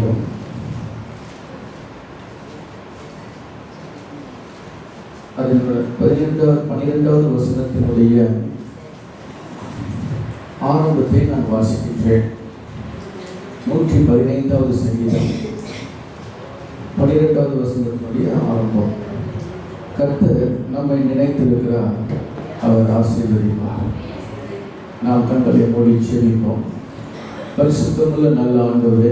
வாசிப்போம். அதில் 12வது வசனத்தினுடைய ஆரம்பத்தை நான் வாசிக்கின்றேன். 115வது சங்கீதம் 12வது வசனத்தினுடைய ஆரம்பம். கர்த்தர் நம்மை நினைத்திருக்கிறார், அவர் ஆசீர்வதிப்பார். நாம் கண்களை மூடி செபிப்போம். பரிசுத்தமுள்ள நல்ல ஆண்டவரே,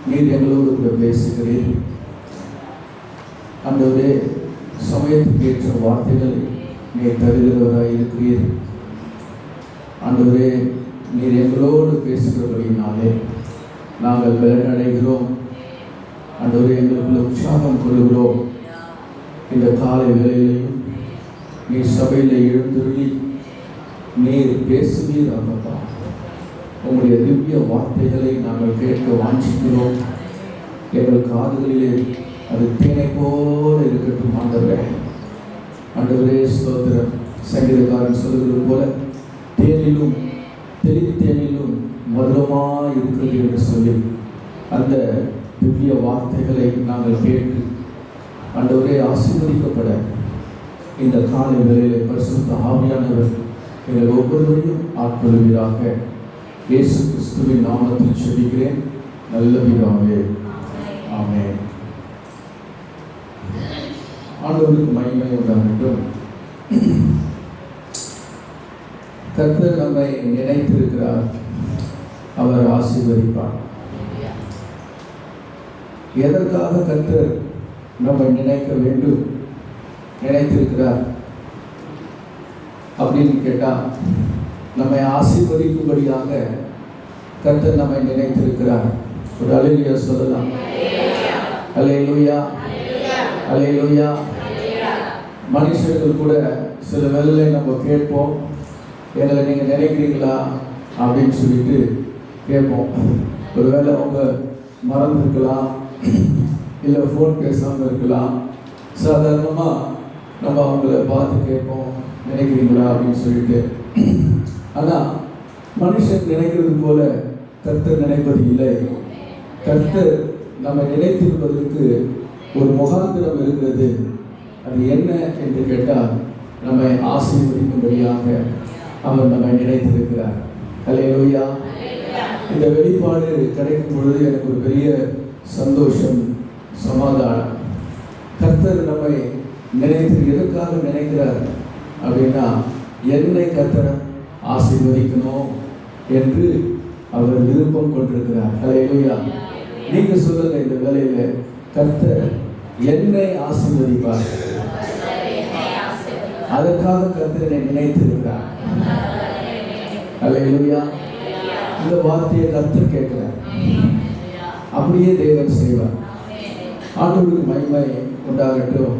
நீர் எங்களோடு கூட பேசுகிறீர். ஆண்டவரே, சமயத்துக்கு ஏற்ற வார்த்தைகளை நீர் தருகிறவராய் இருக்கிறீர். ஆண்டவரே, நீர் எங்களோடு பேசுகிறபடினாலே நாங்கள் பலனடைகிறோம். ஆண்டவரே, எங்களுக்குள்ள உற்சாகம் கொள்கிறோம். இந்த காலை வேளையிலையும் நீர் சபையில் எழுந்துருளி நீர் பேசுவீர். அப்பா, உங்களுடைய திவ்ய வார்த்தைகளை நாங்கள் கேட்க வாஞ்சிக்கிறோம். எங்கள் காதுகளிலே அது தேனை போல இருக்கட்டும். ஆண்டவரே, ஆண்டவரே ஸ்தோத்திரம். சங்கீதக்காரன் சொல்கிறது போல தேனிலும் தெளித்தேனிலும் மதுரமாக இருக்கிறது என்று சொல்லி அந்த திவ்ய வார்த்தைகளை நாங்கள் கேட்டு ஆண்டவரே ஆசீர்வதிக்கப்பட இந்த காலை வேளையிலே பரிசுத்த ஆவியானவர் எங்கள் ஒவ்வொருவரையும் ஆட்கொள்வீராக. இயேசு கிறிஸ்துவின் நாமத்தில் செபிக்கிறேன் நல்ல பிதாவே, ஆமென். ஆண்டவருக்கு மகிமை உண்டாகட்டும். கர்த்தர் நம்மை நினைத்திருக்கிறார், அவர் ஆசீர்வதிப்பார். எதற்காக கர்த்தர் நம்மை நினைக்க வேண்டும், நினைத்திருக்கிறார் அப்படின்னு கேட்டால், நம்மை ஆசீர்வதிக்கும்படியாக கர்த்தர் நம்மை நினைத்திருக்கிறார். ஒரு அல்லேலூயா சொல்லலாம். அல்லேலூயா, அல்லேலூயா. மனுஷர்கள் கூட சில வேளையில நம்ம கேட்போம், எங்களை நீங்கள் நினைக்கிறீங்களா அப்படின்னு சொல்லிட்டு கேட்போம். ஒருவேளை அவங்க மறந்துருக்கலாம், இல்லை ஃபோன் பேசாமல் இருக்கலாம். சாதாரணமாக நம்ம அவங்கள பார்த்து கேட்போம், நினைக்கிறீங்களா அப்படின்னு சொல்லிட்டு. ஆனால் மனுஷன் நினைக்கிறது போல கர்த்தர் நினைப்பது இல்லை. கர்த்தர் நம்ம நினைத்திருப்பதற்கு ஒரு முகாந்திரம் இருக்கிறது. அது என்ன என்று கேட்டால், நம்மை ஆசீர்வதிக்கும்படியாக அவர் நம்மை நினைத்திருக்கிறார். அல்லேலூயா. இந்த வெளிப்பாடு கிடைக்கும் பொழுது எனக்கு ஒரு பெரிய சந்தோஷம், சமாதானம். கர்த்தர் நம்மை நினைத்து எதற்காக நினைக்கிறார் அப்படின்னா, என்னை கர்த்தர் ஆசீர்வதிக்கணும் என்று அவர் விருப்பம் கொண்டிருக்கிறார். அல்லேலூயா. நீங்க சொல்லுங்க, இந்த வேளையில கர்த்தர் என்னை ஆசீர்வதிப்பார், அதற்காக கர்த்தர் என்னை நினைத்திருக்கிறார். அல்லேலூயா. இந்த வார்த்தையை கர்த்தர் கேட்கிறார், அப்படியே தேவன் செய்வார். ஆண்டவருக்கு மகிமை உண்டாகட்டும்.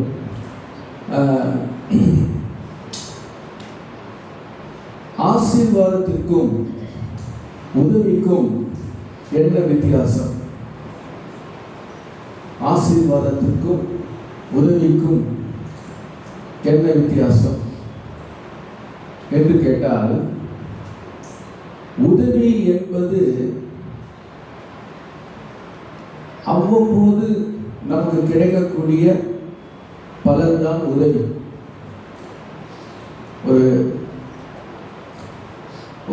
ஆசீர்வாதத்திற்கும் உதவிக்கும் என்ன வித்தியாசம்? ஆசீர்வாதத்திற்கும் உதவிக்கும் என்ன வித்தியாசம் என்று கேட்டால், உதவி என்பது அவ்வப்போது நமக்கு கிடைக்கக்கூடிய பலன்தான் உதவி.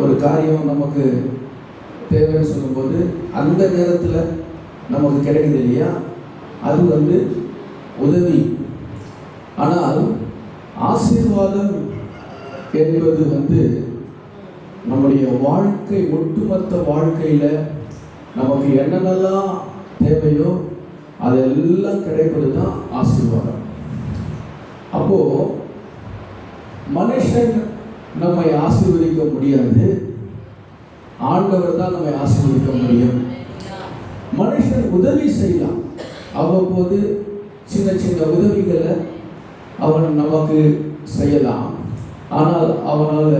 ஒரு காரியம் நமக்கு தேவைன்னு சொல்லும்போது அந்த நேரத்தில் நமக்கு கிடைக்குது இல்லையா, அது உதவி. ஆனால் ஆசீர்வாதம் என்பது நம்முடைய வாழ்க்கை, ஒட்டுமொத்த வாழ்க்கையில் நமக்கு என்னென்னலாம் தேவையோ அதெல்லாம் கிடைப்பது தான் ஆசீர்வாதம். அப்போ மனுஷன் நம்மை ஆசீர்வதிக்க முடியாது, ஆண்டவர் தான் நம்மை ஆசீர்வதிக்க முடியும். மனுஷன் உதவி செய்யலாம், அவ்வப்போது சின்ன சின்ன உதவிகளை அவன் நமக்கு செய்யலாம், ஆனால் அவனால்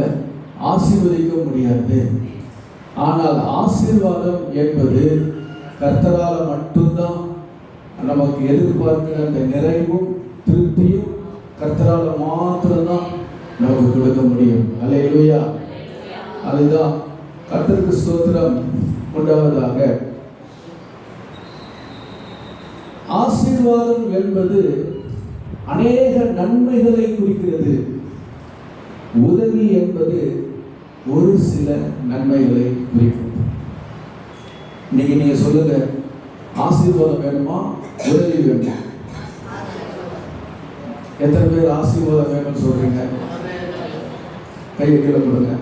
ஆசீர்வதிக்க முடியாது. ஆனால் ஆசீர்வாதம் என்பது கர்த்தரால் மட்டும்தான் நமக்கு எதிர்பார்க்கிற அந்த நிறைவும் திருப்தியும் கர்த்தரால் மாத்திரம்தான் நமக்கு கொடுக்க முடியும். அல்லேலூயா. அதுதான் கர்த்தருக்கு ஸ்தோத்திரம் உண்டாவதாக. ஆசீர்வாதம் என்பது அநேக நன்மைகளை குறிக்கிறது. உதவி என்பது ஒரு சில நன்மைகளை குறிக்கும். நீங்க சொல்லுங்க, ஆசீர்வாதம் வேணுமா, உதவி வேணுமா? எத்தனை பேர் ஆசீர்வாதம் வேணும்னு சொல்றீங்க? கையை கீழே கொடுங்க.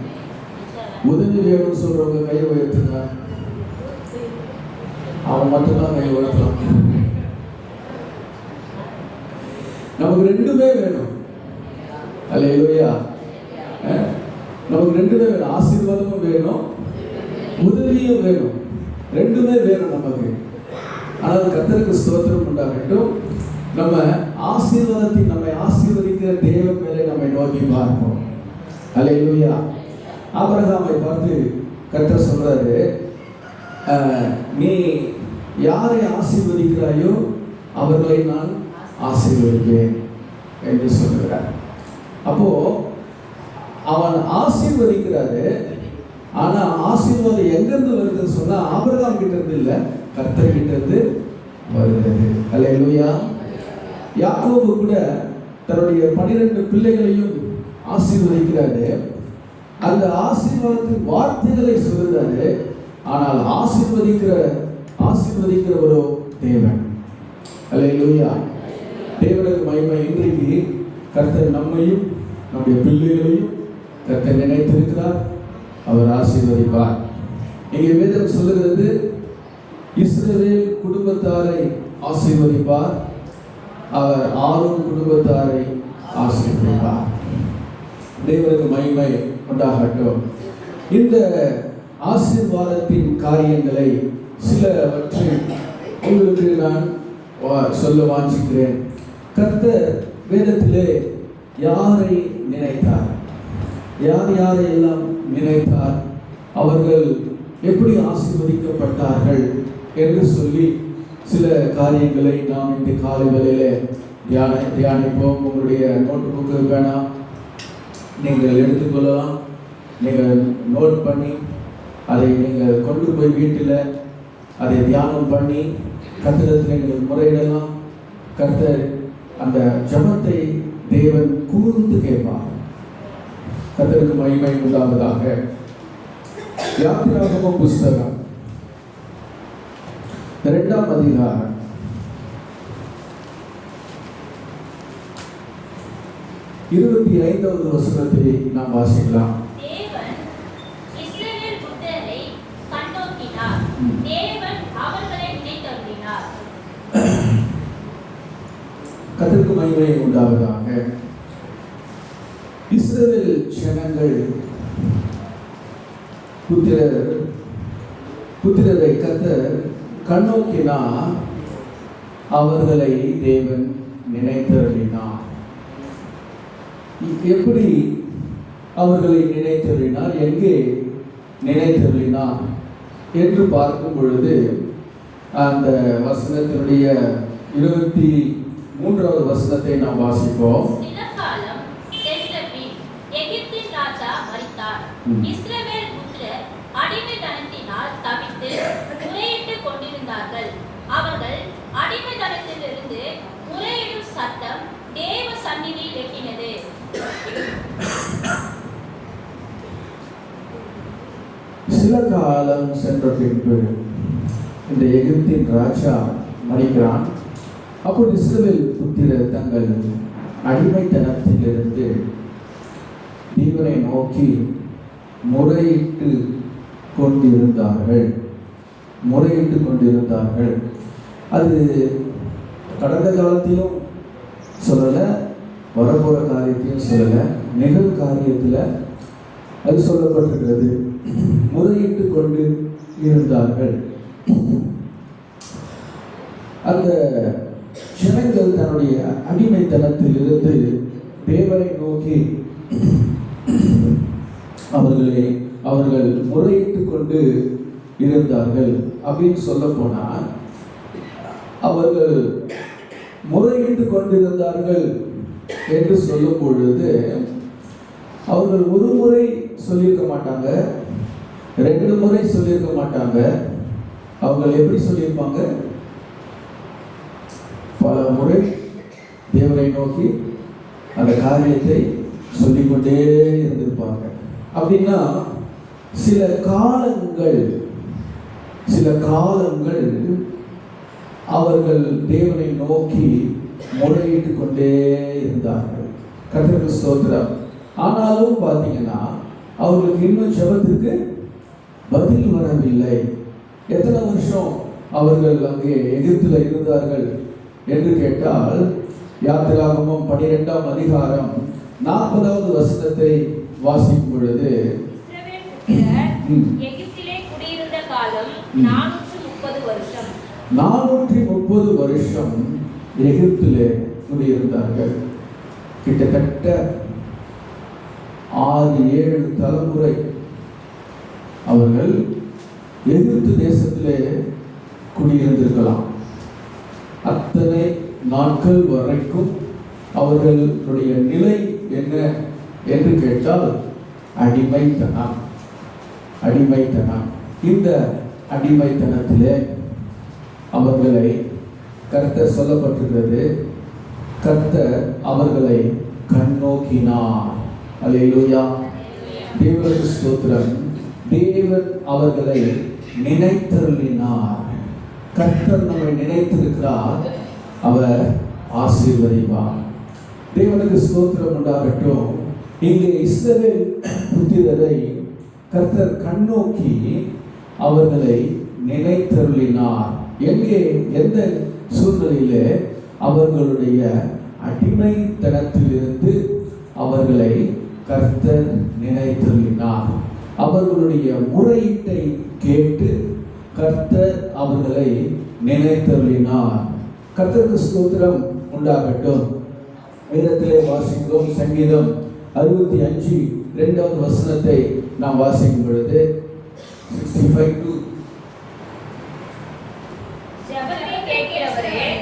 உதவி வேணும்னு சொல்றவங்க கையை உயர்த்துங்க. அவன் மட்டும்தான் கையை உயர்த்தலாம். நமக்கு ரெண்டுமே வேணும். அல்லேலூயா. நமக்கு ரெண்டுமே வேணும். ஆசீர்வாதமும் வேணும், உதவியும் வேணும். ரெண்டுமே வேணும் நமக்கு. ஆனால் கர்த்தருக்கு ஸ்தோத்திரம் உண்டாகட்டும். நம்ம ஆசீர்வாதத்தை, நம்மை ஆசீர்வதிக்கிற தேவன் மேலே நம்மை நோக்கி பார்ப்போம். அல்லேலூயா. ஆபிரகாமை பார்த்து கர்த்தர் சொல்றாரு, நீ யாரை ஆசீர்வதிக்கிறாயோ அவர்களை நான் ஆசீர்வதிப்பேன் என்று சொல்கிறார். அப்போ அவன் ஆசீர்வதிக்கிறாரு. ஆனா ஆசீர்வாதம் எங்கிருந்து வருதுன்னு சொன்னா ஆபிரகாம் கிட்ட இருந்து இல்ல, கர்த்தர் கிட்ட இருந்து வருகிறது. அல்லேலூயா. யாக்கோபு கூட தன்னுடைய 12 பிள்ளைகளையும் ஆசீர்வதிக்கிறாரு. அந்த ஆசீர்வாதத்தின் வார்த்தைகளை சொல்கிறாரு. ஆனால் ஆசீர்வதிக்கிறவரோ தேவன். அல்லேலூயா. தேவனுக்கு மகிமை. இன்றைக்கு கர்த்தர் நம்மையும் நம்முடைய பிள்ளைகளையும் கர்த்தர் நினைத்திருக்கிறார். அவர் ஆசீர்வதிப்பார். இங்கே வேதம் சொல்லுகிறது, இஸ்ரவேல் குடும்பத்தாரை ஆசீர்வதிப்பார், அவர் ஆரோன் குடும்பத்தாரை ஆசீர்வதிப்பார். தேவனுக்கு மகிமை உண்டாகட்டும். இந்த ஆசீர்வாதத்தின் காரியங்களை சிலவற்றை உங்களுக்கு நான் சொல்ல வாஞ்சிக்கிறேன். கர்த்தர் வேதத்திலே யாரை நினைத்தார், யாரை எல்லாம் நினைத்தார், அவர்கள் எப்படி ஆசீர்வதிக்கப்பட்டார்கள் என்று சொல்லி சில காரியங்களை நாம் இந்த காலை வேளையிலே தியானிப்போம். உங்களுடைய நோட்டு புக்கு வேணாம், நீங்கள் எடுத்துக்கொள்ளலாம். நீங்கள் நோட் பண்ணி அதை நீங்கள் கொண்டு போய் வீட்டில் அதை தியானம் பண்ணி கர்த்தரிடத்தில் நீங்கள் முறையிடலாம். கர்த்தர் அந்த ஜெபத்தை தேவன் கூர்ந்து கேட்பார். கர்த்தருக்கு மகிமை உண்டாவதாக. யாத்திராகமம் புஸ்தகம் 2ஆம் அதிகாரம் 25வது வசனத்தை நாம் வாசிக்கலாம். தேவன் இஸ்ரவேல் புத்திரரை கண்ணோக்கினார், தேவன் அவர்களை நினைத்தருளினார். கர்த்தருக்கு மகிமை உண்டாவதாக. இஸ்ரவேல் ஜனங்கள் புத்திரரை கர்த்தர் கண்ணோக்கினார், அவர்களை தேவன் நினைத்தருளினார். எப்படி அவர்களை நினைத்தருளினார், எங்கே நினைத்தருளினார் என்று பார்க்கும் பொழுது அந்த வசனத்தினுடைய 23வது வசனத்தை நாம் வாசிப்போம். சில காலம் சென்ற பின் எகிப்தின் ராஜா மரித்தார். இஸ்ரவேல் புத்திரர் அடிமைத்தனத்தினால் தவித்து முறையிட்டுக் கொண்டிருந்தார்கள். அவர்கள் அடிமைத்தனத்திலிருந்து முறையிடும் சத்தம் தேவ சந்நிதியில் எட்டினது. சில காலம் சென்ற பின்பு இந்த எகிப்தின் ராஜா மரிக்கிறான். அப்போது இஸ்ரவேல் புத்திரர் தங்கள் அடிமைத்தனத்திலிருந்து தேவனை நோக்கி முறையிட்டு கொண்டிருந்தார்கள். அது கடந்த காலத்தையும் சொல்லலை, வரப்போகிற காரியத்தையும் சொல்லலை, நிகழ் காரியத்தில் அது சொல்லப்பட்டிருக்கிறது. முறையிட்டு கொண்டு இருந்தார்கள். அந்த ஜனங்கள் தன்னுடைய அடிமைத்தனத்திலிருந்து தேவனை நோக்கி அவர்கள் முறையிட்டு கொண்டு இருந்தார்கள். அப்படின்னு சொல்ல போனால் அவர்கள் முறையிட்டு கொண்டிருந்தார்கள் என்று சொல்லும் பொழுது அவர்கள் ஒரு முறை சொல்லியிருக்க மாட்டாங்க, 2 முறை சொல்லியிருக்க மாட்டாங்க. அவங்க எப்படி சொல்லியிருப்பாங்க? பல முறை தேவனை நோக்கி அந்த காரியத்தை சொல்லிக்கொண்டே இருந்திருப்பாங்க. அப்படின்னா சில காலங்கள் அவர்கள் தேவனை நோக்கி முறையிட்டு கொண்டே இருந்தார்கள். கர்த்தருக்கு ஸ்தோத்திரம். ஆனாலும் பார்த்தீங்கன்னா அவர்களுக்கு இன்னும் ஜெபத்திற்கு பதில் வரவில்லை. எத்தனை வருஷம் அவர்கள் அங்கே எகிப்தில் இருந்தார்கள் என்று கேட்டால், யாத்திராகமம் 12ஆம் அதிகாரம் 40வது வசனத்தை வாசிக்கும் பொழுது, எகிப்திலே குடியிருந்த காலம் 430 வருஷம். 430 வருஷம் எகிப்திலே குடியிருந்தார்கள். கிட்டத்தட்ட 6-7 தலைமுறை அவர்கள் எகிப்து தேசத்திலே குடியிருந்திருக்கலாம். அத்தனை நாட்கள் வரைக்கும் அவர்களுடைய நிலை என்ன என்று கேட்டால் அடிமைத்தனம். இந்த அடிமைத்தனத்திலே அவர்களை கர்த்தர் சொல்லப்பட்டிருக்கிறது, கர்த்தர் அவர்களை கண்ணோக்கினார். அல்லேலூயா, தேவனுக்கு ஸ்தோத்திரம். தேவன் அவர்களை நினைத்தருளினார். கர்த்தர் நம்மை நினைத்திருக்கிறார், அவர் ஆசீர்வதிப்பார். தேவனுக்கு ஸ்தோத்திரம் உண்டாகட்டும். இங்கே இஸ்ரவேல் புத்திரரை கர்த்தர் கண்ணோக்கி அவர்களை நினைத்தருளினார். எங்கே, எந்த சூழ்நிலையிலே? அவர்களுடைய அடிமைத்தனத்திலிருந்து அவர்களை கர்த்தர் நினைத்தருளினார். அவர்களுடைய முறையீட்டை கேட்டு கர்த்தர் அவர்களை நினைத்தருளினார். கர்த்தருக்கு ஸ்தோத்திரம் உண்டாகட்டும். வேதத்திலே வாசிக்கிறோம். சங்கீதம் 65:2வது வசனத்தை நாம் வாசிக்கும் பொழுது 65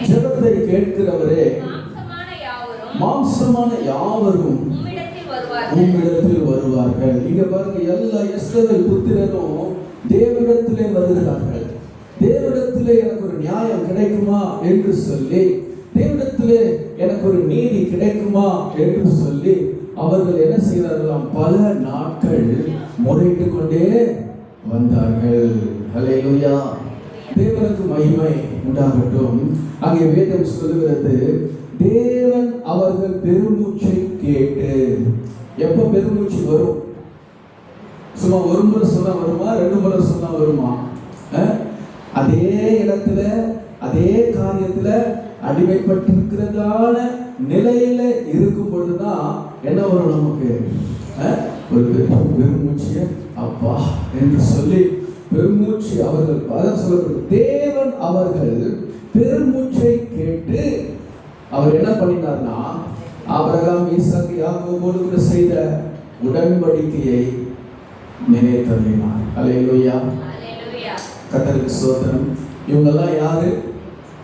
ஜெபத்தை கேட்கிறவரே மாம்சமான யாவரும் உம்மிடத்தில் வருவார்கள். இங்க பாருங்க, எல்லா இஸ்ரவேல் புத்திரரும் தேவனிடத்திலே வருகிறார்கள். தேவனிடத்திலே எனக்கு ஒரு நியாயம் கிடைக்குமா என்று சொல்லி, தேவனிடத்திலே எனக்கு ஒரு நீதி கிடைக்குமா என்று சொல்லி அவர்கள் என்ன செய்கிறார்களாம்? பல நாட்கள் முறையிட்டு கொண்டே வந்தார்கள். ஹல்லேலூயா, தேவனுக்கு மகிமை உண்டாகட்டும். அங்கே வேதம் சொல்லுகிறது, தேவன் அவர்கள் பெருமூச்சை கேட்டு. எப்ப பெருமூச்சு வரும்? சும்மா ஒரு முறை சொன்னா வருமா? 2 முறை சொன்னா வருமா? அதே இடத்துல அதே காரியத்துல அடிமைப்பட்டிருக்கிறதான நிலையில இருக்கும் பொழுதுதான் என்ன வரும் நமக்கு? ஒரு பெருமூச்சிய அப்பா என்று சொல்லி பெருமூச்சு அவர்கள் பதம் சொல்லப்படுது. தேவன் அவர்கள் பெருமூச்சை கேட்டு அவர் என்ன பண்ணினார்னா, ஆபிரகாம், ஈசாக்கு, யாக்கோபோடு கூட செய்த உடன்படிக்கையை நினைத்தருளினார். அல்லேலூயா, கர்த்தருக்கு ஸ்தோத்திரம். இவங்கெல்லாம் யாரு?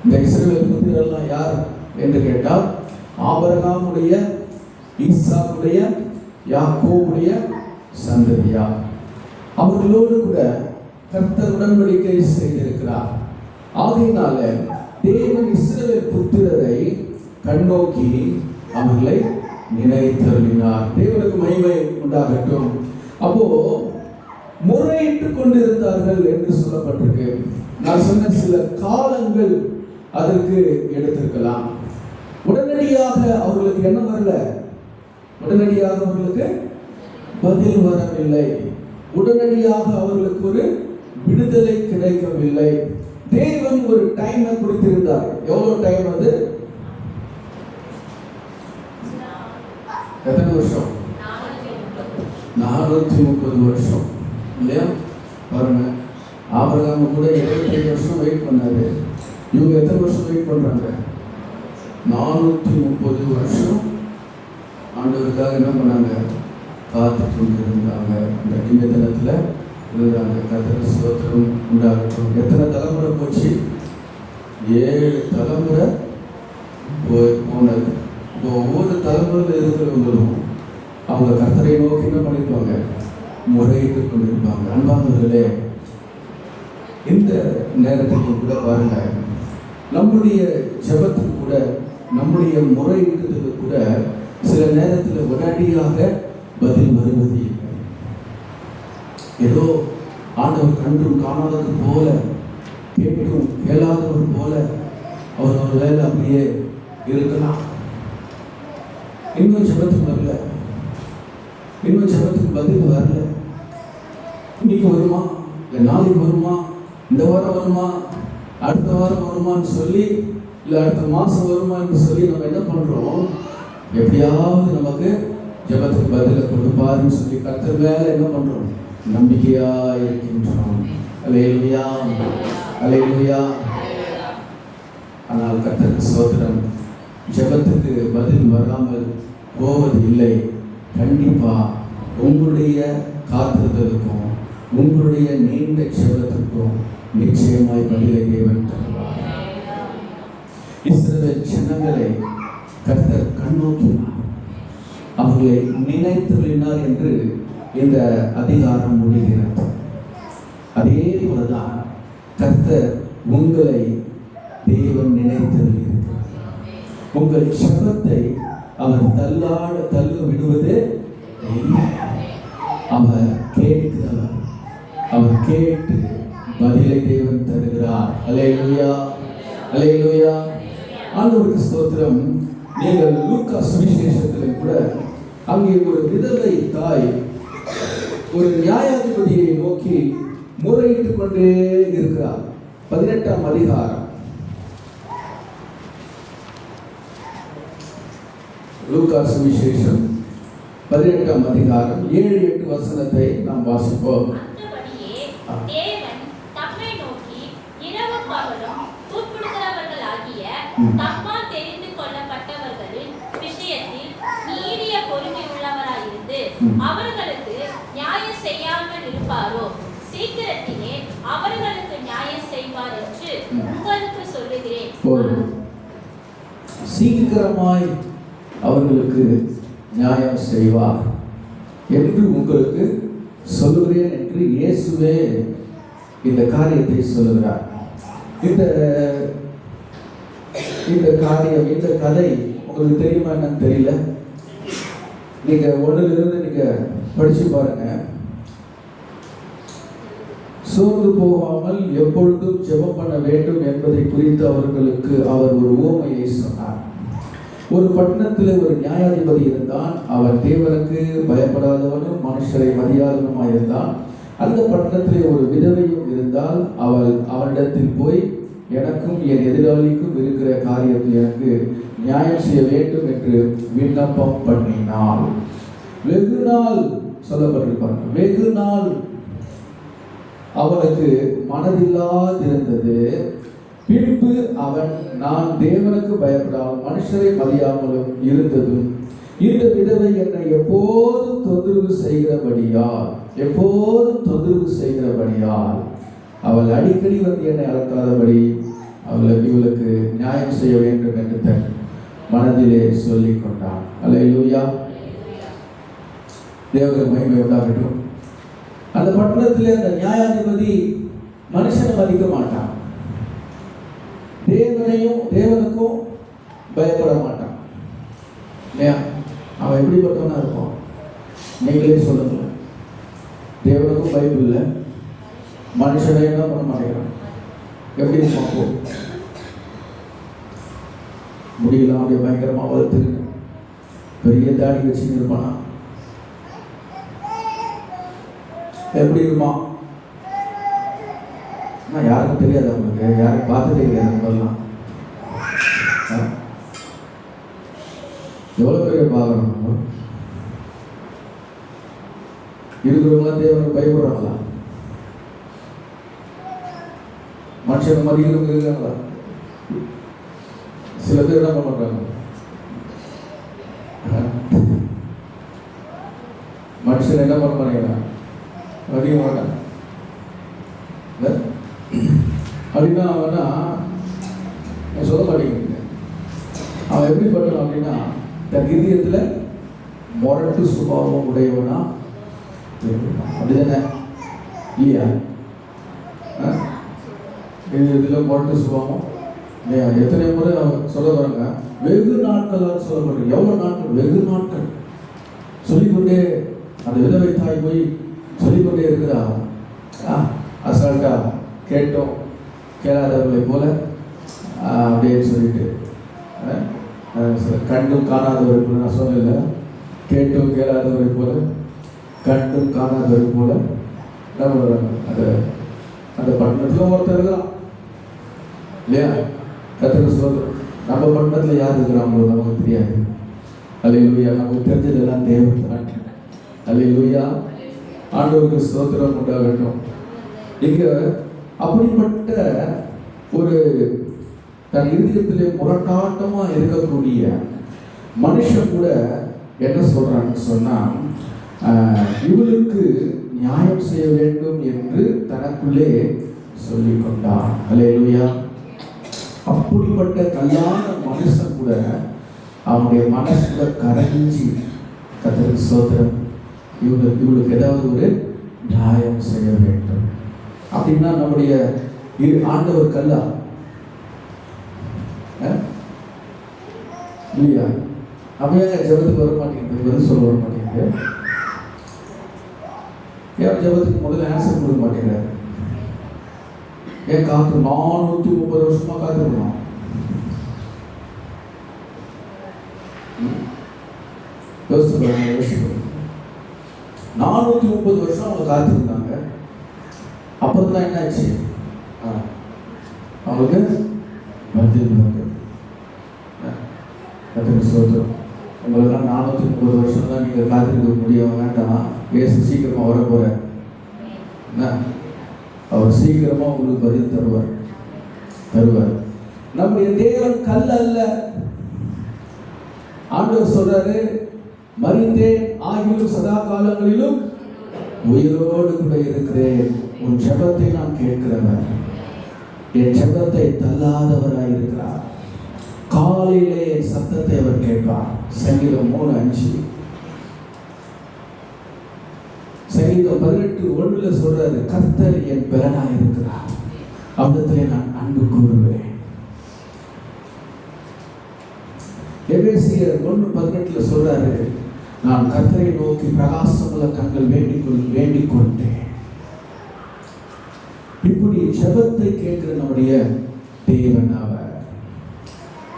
இந்த இஸ்ரவேல் புத்திரரெல்லாம் யார் என்று கேட்டால், ஆபிரகாமுடைய, ஈசாக்குடைய, யாக்கோபுடைய சந்ததியார். அவர்களோடு கூட கர்த்தர் உடன்படிக்கை செய்திருக்கிறார். ஆகையினால தேவன் இஸ்ரவேல் புத்திரரை கண்ணோக்கி அவர்களை நினைத்தருளினார். தேவனுக்கு மகிமை உண்டாகட்டும். அப்போ முறையிட்டு கொண்டிருந்தார்கள் என்று சொல்லப்பட்டிருக்கு. நான் சொன்ன சில காலங்கள் அதற்கு எடுத்திருக்கலாம். உடனடியாக அவர்களுக்கு என்ன வரல? உடனடியாக அவர்களுக்கு பதில் வரவில்லை. உடனடியாக அவர்களுக்கு ஒரு விடுதலை கிடைக்கவில்லை. தேவன் ஒரு டைமை கொடுத்திருந்தார். எவ்வளவு டைம் அது? எத்தனை வருஷம்? 430 வருஷம் இல்லையா? பாருங்க, ஆபிரகாம் கூட 75 வருஷம் வெயிட் பண்ணாரு. இவங்க எத்தனை வருஷம் வெயிட் பண்றாங்க? 430 வருஷம் ஆண்டவருக்காக என்ன பண்ணாங்க? காத்து கொண்டு இருந்தாங்க. இந்த அடிமைத்தனத்துல இருந்தாங்க. கர்த்தருக்கு ஸ்தோத்திரம் உண்டாகட்டும். எத்தனை தலைமுறை போச்சு? 7 தலைமுறை போனது. ஒவ்வொரு தலைமுறையில் இருக்கிறவங்களும் அவங்க கர்த்தரை நோக்கி என்ன பண்ணிருப்பாங்க? முறையிட்டு கொண்டிருப்பாங்க. அன்பானவர்களே, இந்த நேரத்திலையும் கூட பாருங்க, நம்முடைய ஜெபத்துக்கு கூட நம்முடைய முறையீட்டுக்கு கூட சில நேரத்தில் உடனடியாக பதில் வருவது இல்லை. ஏதோ ஆண்டவர் கண்டும் காணாதது போல, கேட்டும் கேளாதவர் போல அவர் வேலை அப்படியே இருக்கலாம். இன்னும் ஜெபத்துக்கு வரல, இன்னும் ஜெபத்துக்கு பதில் வரல. இன்னைக்கு வருமா, இல்லை நாளைக்கு வருமா, இந்த வாரம் வருமா, அடுத்த வாரம் வருமான்னு சொல்லி, இல்லை அடுத்த மாதம் வருமான்னு சொல்லி நம்ம என்ன பண்ணுறோம்? எப்படியாவது நமக்கு ஜெபத்துக்கு பதிலை கொடுப்பாருன்னு சொல்லி கர்த்தர் மேலே என்ன பண்ணுறோம்? நம்பிக்கையாக இருக்கின்றோம். அல்லேலூயா, அல்லேலூயா. ஆனால் கர்த்தருக்கு ஸ்தோத்திரம், ஜெபத்துக்கு பதில் வராமல் போவது இல்லை. கண்டிப்பாக உங்களுடைய காத்திருத்தலுக்கும் உங்களுடைய நீண்ட ஜெபத்திற்கும் நிச்சயமாய் பதிலை தேவன் தருவார். இஸ்ரவேல் ஜனங்களை கர்த்தர் கண்ணோக்கினார், அவர்களை நினைத்துள்ளார் என்று இந்த அதிகாரம் முடிகிறது. அதே போலதான் கர்த்தர் உங்களை தேவன் நினைத்திருக்கிறார். உங்கள் ஜெபத்தை அவர் தள்ள விடுவது இல்லை. அவர் கேட்கிறவர், அவர் கேட்டு பதிலை தேவன் தருகிறார். அல்லேலூயா, அல்லேலூயா. ஆண்டவருக்கு ஸ்தோத்திரம். நீங்கள் லூக்கா சுவிசேஷத்தில் கூட அங்கே ஒரு விதவை தாய் ஒரு நியாயாதிபதியை நோக்கி முறையிட்டுக் கொண்டே இருக்கிறார். 18ஆம் அதிகாரம், லூக்கா சுவிசேஷம் 18ஆம் அதிகாரம் 7-8 வசனத்தை நாம் வாசிப்போம். அந்தபடியே தேவன் தம்மை நோக்கி இரவு பகலும் கூப்பிடுகிறவர்களாகிய தம்மால் தெரிந்து கொள்ளப்பட்டவர்களின் விஷயத்தில் நீடிய பொறுமை உள்ளவராயிருந்து அவர்களுக்கு நியாயம் செய்யாமல் இருப்பாரோ? சீக்கிரத்திலே அவர்களுக்கு நியாயம் செய்வார் என்று உங்களுக்கு சொல்லுகிறேன். சீக்கிரமாய் அவர்களுக்கு நியாயம் செய்வார் என்று உங்களுக்கு சொல்லுகிறேன் என்று இயேசுவே இந்த காரியத்தை சொல்லுகிறார். இந்த காரியம், இந்த கதை உங்களுக்கு தெரியுமா என்னன்னு தெரியல. நீங்க ஒன்றிலிருந்து நீங்க படிச்சு பாருங்க. சோர்ந்து போகாமல் எப்பொழுதும் ஜெபம் பண்ண வேண்டும் என்பதை குறித்து அவர்களுக்கு அவர் ஒரு உவமையை சொன்னார். ஒரு பட்டணத்தில் ஒரு நியாயாதிபதி இருந்தான். அவன் தேவனுக்கு பயப்படாதவனும் மனுஷரை மதியாதவனுமாய் இருந்தான். அந்த பட்டணத்திலே ஒரு விதவையும் இருந்தால் அவனிடத்தில் போய், எனக்கும் என் எதிராளிக்கும் இருக்கிற காரியத்தில் எனக்கு நியாயம் செய்ய வேண்டும் என்று விண்ணப்பம் பண்ணினாள். வெகு நாள் சொல்லப்பட்டிருப்பாங்க, வெகு நாள் அவனுக்கு மனதில்லாதிருந்தது. பின்பு அவன், நான் தேவனுக்கு பயப்படாமல் மனுஷரை மதியாமலும் இருந்ததும் இந்த விதவை என்னை எப்போதும் தொந்தரவு செய்கிறபடியால் அவள் அடிக்கடி வந்து என்னை அழைக்காதபடி இவளுக்கு நியாயம் செய்ய வேண்டும் என்று தன் மனதிலே சொல்லிக் கொண்டான். அல்லேலூயா, தேவனுக்கு மகிமை உண்டாகட்டும். அந்த பட்டணத்திலே அந்த நியாயாதிபதி மனுஷனை மதிக்க மாட்டான், தேவனுக்கும் பயப்பட மாட்டான். அவன் எப்படிப்பட்டவனா இருப்பான்? நீங்களே சொல்லுங்க. தேவனுக்கும் பயப்பு இல்லை, மனுஷனை என்ன பண்ண மாட்டேங்கிறான். எப்படி இருப்பான்? முடியலாம் அப்படியே பயங்கரமா வளர்த்துருக்கு, பெரிய தாடி வச்சுன்னு இருப்பானா? எப்படி இருப்பான்? நான் யாருக்கும் தெரியாது, அவங்களுக்கு யாரும் பார்த்ததே கிடையாது. முதல்லாம் எவ்வளோ பெரிய பார்க்கணும். இருக்கிறவங்களாம் தேவனுக்கு பயப்படுறாங்களா? மனுஷனை மதிக்கிறவங்க இருக்காங்களா? சில பேர் என்ன பண்றாங்க, மனுஷன் என்ன பண்ண மாட்டேங்கிறான், மதிக்க மாட்டான். அப்படின்னா அவனா சொல்ல மாட்டேங்கிறீங்க. அவன் எப்படி பண்ணுறான் அப்படின்னா, தன் இதயத்தில் முரட்டு சுபாவம் உடையவனா அப்படிதானே இல்லையா? இதயத்தில் முரட்டு சுபாவம் எத்தனை முறை அவர் சொல்ல வராங்க, வெகு நாட்களாக சொல்லப்படுறது. எவ்வளவு நாட்கள்? வெகு நாட்கள் சொல்லிக்கொண்டே, அந்த விதவை தாய் போய் சொல்லிக்கொண்டே இருக்கிறா. அசால்ட்டா கேட்டோம் கேளாதவர்களை போல அப்படின்னு சொல்லிட்டு, கண்டும் காணாதவரை போல, நான் சொல்லல, கேட்டும் கேளாதவரை போல, கண்டும் காணாதவரை போல நம்ம அந்த அந்த பட்டணத்தில் ஒருத்தர் இருக்கிறான் இல்லையா? கர்த்தருக்கு ஸ்தோத்திரம். நம்ம பட்டணத்தில் யார் இருக்கிறாங்களோ நமக்கு தெரியாது. அல்லேலூயா. நமக்கு தெரிஞ்சதெல்லாம் தேவன் தான். அல்லேலூயா. ஆண்டவருக்கு ஸ்தோத்திரம் உண்டாகட்டும். இங்க அப்படிப்பட்ட ஒரு தன் இருதயத்திலே முரட்டாட்டமா இருக்கக்கூடிய மனுஷன் கூட என்ன சொல்றான்னு சொன்னா, இவளுக்கு நியாயம் செய்ய வேண்டும் என்று தனக்குள்ளே சொல்லிக் கொண்டான். அல்லேலூயா. அப்படிப்பட்ட கல்யாண மனுஷன் கூட அவனுடைய மனசுல கரைஞ்சி, கர்த்தருக்கு ஸ்தோத்திரம், இவளுக்கு ஏதாவது ஒரு நியாயம் செய்ய வேண்டும் அப்படின்னா நம்முடைய ஆண்டவர் கல்லா இல்லையா? அப்படியே ஜபத்துக்கு வர மாட்டேங்குது, பதில் சொல்ல வர மாட்டேங்குது. ஏன் ஜபத்துக்கு முதல்ல ஆன்சர் கொடுக்க மாட்டேங்கிறாரு? ஏன் காத்து 430 வருஷமா காத்திருக்கணும்? யோசிச்சு பாருங்க, யோசிச்சு பாருங்க. 430 வருஷம் அவங்க காத்திருந்தாங்க. அப்புறம் தான் என்னாச்சு? அவங்களுக்கு பதில். சோதரம் உங்களெல்லாம் 430 வருஷம் தான் நீங்கள் காத்திருக்க முடியும். வேண்டாம், ஏசு சீக்கிரமாக வர போற. அவர் சீக்கிரமா உங்களுக்கு பதில் தருவார். நம்முடைய தேவன் கல் அல்ல. ஆண்டவர் சொல்றாரு, மரித்தேன் ஆகிலும் சதா காலங்களிலும் உயிரோடு கூட இருக்கிறேன். உன் ஜெபத்தை நான் கேட்கிறவர், என் ஜெபத்தை தள்ளாதவராய் இருக்கிறார். காலையிலே என் சத்தத்தை அவர் கேட்பார். சங்கீதம் 3:5. சங்கீதம் 18:1 சொல்றாரு, கர்த்தர் என் பலனாய் இருக்கிறார், அவரிடத்திலே நான் அன்பு கூறுவேன். எபேசியர் 1:18 சொல்றாரு, நான் கர்த்தரை நோக்கி பிரகாசமுள்ள கண்கள் வேண்டிக் கொண்டேன். இப்படி ஜெபத்தை கேட்கிற நம்முடைய தேவன் அவர்.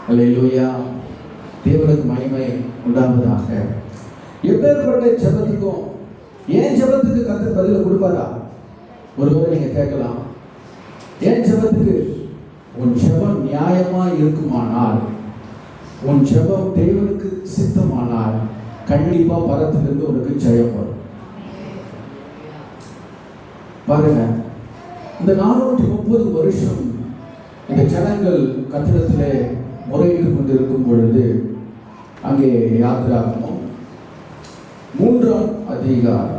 அல்லேலூயா. தேவனுக்கு மகிமை உண்டாவதாக. எப்பேற்பட்ட ஜெபத்துக்கும், ஏன் ஜெபத்துக்கு கர்த்தர் பதில கொடுப்பாரா? ஒருவேளை நீங்க கேட்கலாம், ஏன் ஜெபத்துக்கு? உன் ஜெபம் நியாயமா இருக்குமானால், உன் ஜெபம் தேவனுக்கு சித்தமானால், கண்டிப்பா பரத்திலிருந்து உனக்கு ஜெயம் வரும். பாருங்க, இந்த 430 வருஷம் இந்த ஜனங்கள் கர்த்தரிடத்திலே முறையிட்டுக் கொண்டிருக்கும் பொழுது, அங்கே யாத்திராகமம் 3ஆம் அதிகாரம்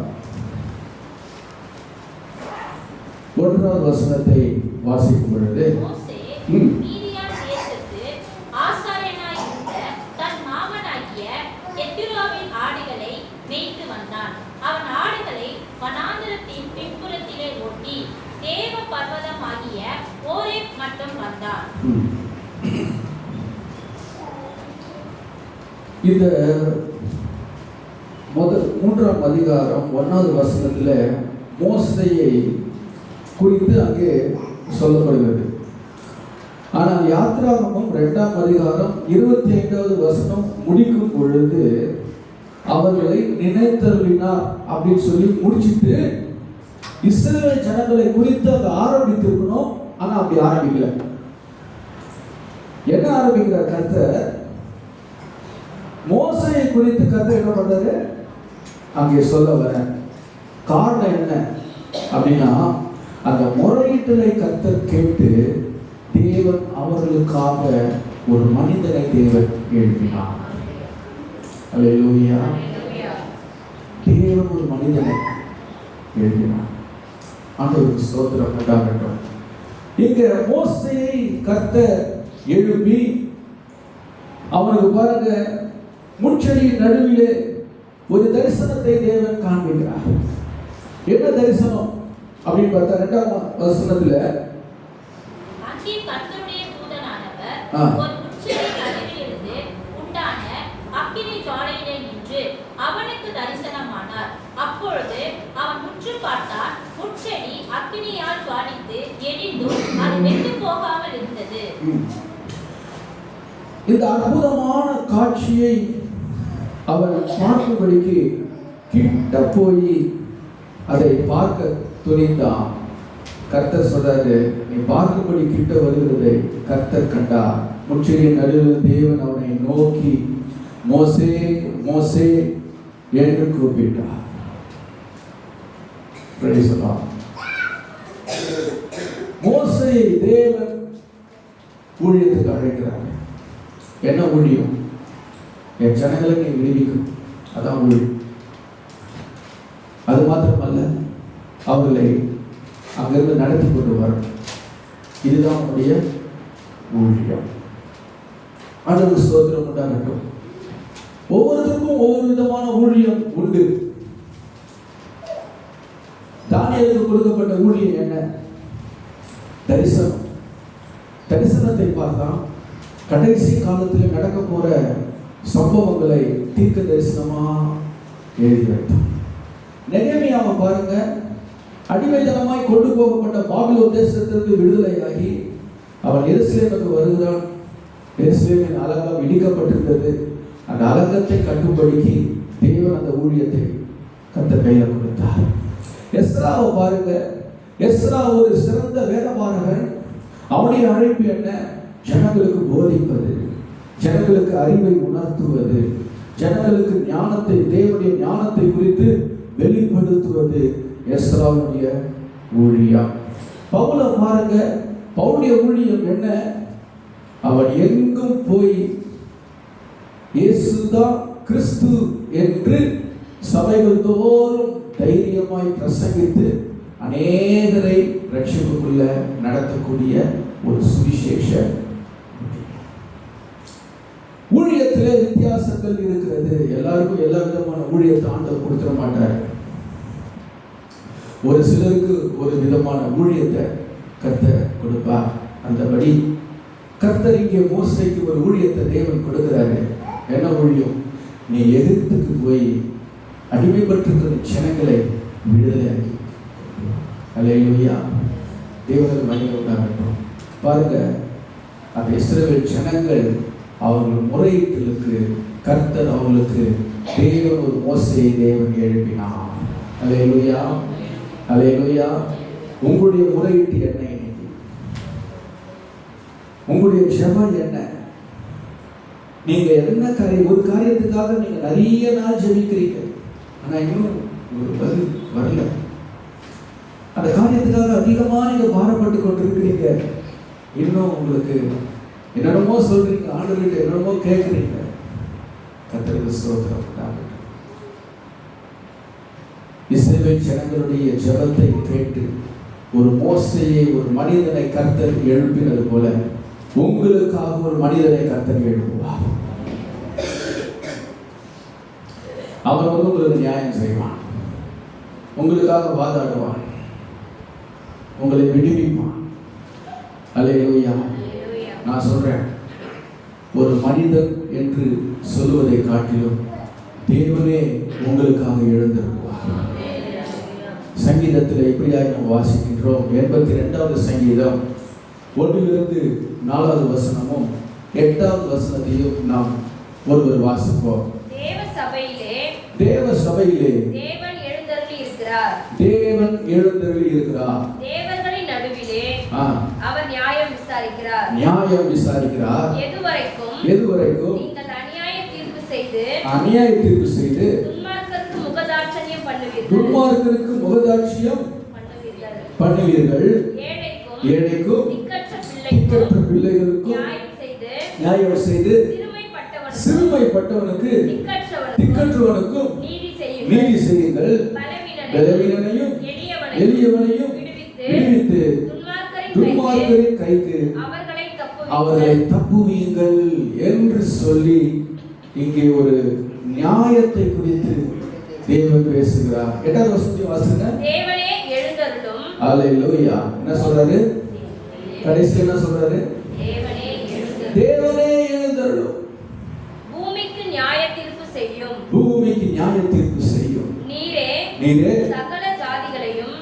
1ஆவது வசனத்தை வாசிக்கும் பொழுது, இந்த 3ஆம் அதிகாரம் 1ஆவது வசனத்தில் மோசேயை குறித்து அங்கே சொல்லப்படுகிறது. ஆனால் யாத்திராகமம் 2ஆம் அதிகாரம் 25வது வசனம் முடிக்கும் பொழுது அவர்களை நினைத்தருளினார் அப்படின்னு சொல்லி முடிச்சுட்டு இஸ்ரவேல் ஜனங்களை குறித்து அதை ஆரம்பித்திருக்கணும். ஆனா அப்படி ஆரம்பிக்கல. என்ன ஆரம்பிக்கிறார் கர்த்தர்? மோசேயை குறித்து கர்த்தர் என்ன பண்றாரு அங்கே சொல்ல வர காரணம் என்ன அப்படின்னா, அந்த முறையீட்டலை கர்த்தர் கேட்டு தேவன் அவர்களுக்காக ஒரு மனிதனை தேவன் எழுப்பினார். அல்லேலூயா. தேவன் ஒரு மனிதனை எழுப்பினார். ஆண்டவருக்கு ஸ்தோத்திரம் உண்டாகட்டும். இங்க மோசேயை கர்த்தர் எழுப்பி அவனுக்கு பாருங்க முட்செடியின் நடுவிலே ஒரு தரிசனத்தை தேவன் காண்பிக்கிறார். என்ன தரிசனம் அப்படின்னு பார்த்தா 2ஆம் வசனத்துல, என்பவர் ஒரு முட்செடியின் அருகிலிருந்து உண்டான அக்கினி ஜுவாலையிலே நின்று அவனுக்கு தரிசனமானார். அப்பொழுது அவன் உற்று பார்த்தான். முட்செடி அக்கினியால் ஜுவாலித்து எரிந்தும் அது வெந்து போகாமல் இருந்தது. இந்த அற்புதமான காட்சியை அவன் பார்க்கும்படிக்கு கிட்ட போய் அதை பார்க்க துணிந்தான். கர்த்தர் சொல்றாரு, நீ பார்க்கும்படி கிட்ட வருகிறதை கர்த்தர் கண்டார். முட்செடியின் நடுவில் தேவன் அவனை நோக்கி மோசே மோசே என்று கூப்பிட்டார். மோசே தேவன் ஊழியத்துக்கு அழைக்கிறார். என்ன ஊழியம்? என் ஜனங்களை நீ விடுவிக்கும், அதான் ஊழியம். அது மாத்திரமல்ல, அவர்களை அங்கிருந்து நடத்தி கொண்டு வரணும். இதுதான் அவனுடைய ஊழியம். ஆண்டவருக்கு ஸ்தோத்திரம் உண்டாகட்டும். ஒவ்வொருத்தருக்கும் ஒவ்வொரு விதமான ஊழியம் உண்டு. தானியேலுக்கு கொடுக்கப்பட்ட ஊழியம் என்ன? தரிசனம். தரிசனத்தை பார்த்தா கடைசி காலத்தில் நடக்க போற சம்பவங்களை தீர்க்க தரிசனமா எழுதி வைத்தான். நெகேமியாவை பாருங்க, அடிமைத்தனமாய் கொண்டு போகப்பட்ட பாபிலோன் தேசத்திற்கு விடுதலையாகி அவன் எருசலேமுக்கு வருகிறான். எருசலேமின் அலங்கம் இடிக்கப்பட்டிருந்தது. அந்த அலங்கத்தை கட்டும்படிக்கு தேவன் அந்த ஊழியத்தை கர்த்தர் கையில கொடுத்தார். எஸ்ராவை பாருங்க, எஸ்ரா ஒரு சிறந்த வேதபாரகன். அவனுடைய அழைப்பு என்ன? ஜனங்களுக்கு போதிப்பது, ஜனங்களுக்கு அறிவை உணர்த்துவது, ஜனங்களுக்கு ஞானத்தை, தேவனுடைய ஞானத்தை குறித்து வெளிப்படுத்துவது எஸ்ராவுடைய ஊழியம். பவுலை பாருங்க, பவுலுடைய ஊழியம் என்ன? அவன் எங்கும் போய் இயேசுதான் கிறிஸ்து என்று சபைகள் தோறும் தைரியமாய் பிரசங்கித்து அநேகரை ரட்சிப்புக்குள்ள நடத்தக்கூடிய ஒரு சுவிசேஷ ஊழியத்திலே வித்தியாசங்கள் இருக்கிறது. எல்லாருக்கும் எல்லா விதமான ஊழியத்தை ஆண்டவர் கொடுத்துட மாட்டார். ஒரு சிலருக்கு ஒரு விதமான ஊழியத்தை கர்த்தர் கொடுப்பார். அந்தபடி கர்த்தர் இங்கே மோசேக்கு ஒரு ஊழியத்தை தேவன் கொடுக்கிறாரு. என்ன ஊழியம்? நீ எகிப்துக்கு போய் அடிமைப்பட்டிருக்கிற ஜனங்களை விடுதலையாக்கி. அல்லேலூயா, தேவனுக்கு மகிமை உண்டாகட்டும். பாருங்க, அந்த இஸ்ரவேல் ஜனங்கள் அவர்கள் முறையீட்டுக்கு கர்த்தர் அவர்களுக்கு தேவன் ஒரு மோசேயை தேவன் எழுப்பினார். அல்லேலூயா, அல்லேலூயா. உங்களுடைய முறையீட்டு என்ன? இன்னைக்கு உங்களுடைய ஜெபம் என்ன? நீங்க என்ன ஒரு காரியத்துக்காக நீங்க நிறைய நாள் ஜெபிக்கிறீங்க, ஆனா இன்னும் ஒரு பதில் வரல. அந்த காரியத்துக்காக அதிகமா நீங்க பாரப்பட்டு கொண்டிருக்கிறீங்க. இன்னும் உங்களுக்கு என்னென்னமோ சொல்றீங்க, ஆண்டவர்கிட்ட என்னென்னமோ கேட்குறீங்க. கர்த்தருக்கு ஸ்தோத்திரம் உண்டாகட்டும். இஸ்ரவேல் ஜனங்களுடைய ஜெபத்தை கேட்டு ஒரு மோசேயை, ஒரு மனிதனை கர்த்தர் எழுப்பினது போல உங்களுக்காக ஒரு மனிதனை கர்த்தர் எழுப்புவார். அவர் உங்களுக்கு நியாயம் செய்வான், உங்களுக்காக வாதாடுவான், உங்களை விடுவிப்பான். அல்லேலூயா. நான் சொல்றேன், ஒரு மனிதன் என்று சொல்லுவதை காட்டிலும் தேவனே உங்களுக்காக எழுந்திருப்பார். சங்கீதத்தில் இப்படியாக நாம் வாசிக்கின்றோம். 82வது சங்கீதம் 1 4 வசனமும் 8வது வசனத்தையும் நாம் ஒருவர் வாசிப்போம். தேவ சபையிலே தேவன் எழுந்தருளி இருக்கிறார். தேவன் எழுந்தருளி இருக்கிறார். தேவர்களின் நடுவிலே அவர் நியாயம் விசாரிக்கிறார். நியாயம் விசாரிக்கிறார். எதுவரைக்கும் நீங்கள் அநியாய தீர்ப்பு செய்து துன்மார்க்கருக்கு முகதாட்சியம் பண்ணுவீர்கள். ஏழைக்கும் திக்கற்ற பிள்ளைகளுக்கும் நியாயம் செய்து சிறுமைப்பட்டவனுக்கு திக்கற்றவனுக்கும் நீதி செய்யுங்கள். பலவீனனையும் எளியவனையும் விடுவித்து துன்மார்க்கரின் கைக்கு அவர்களை தப்புவீங்கள் என்று சொல்லி இங்கே ஒரு நியாயத்தை குறித்து தேவன் பேசுகிறார். 8வது வசனத்தை வாசிங்க. தேவனே எழுந்தருளும். அல்லேலூயா. என்ன சொல்றாரு? கடைசியில் என்ன சொல்றாரு? தேவனே எழுந்தருளும். தேவனே எழுந்தருளும். பூமிக்கு நியாய தீர்ப்பு செய்யும். பூமிக்கு நியாய தீர்ப்பு செய்யும். நீரே சகல ஜாதிகளையும்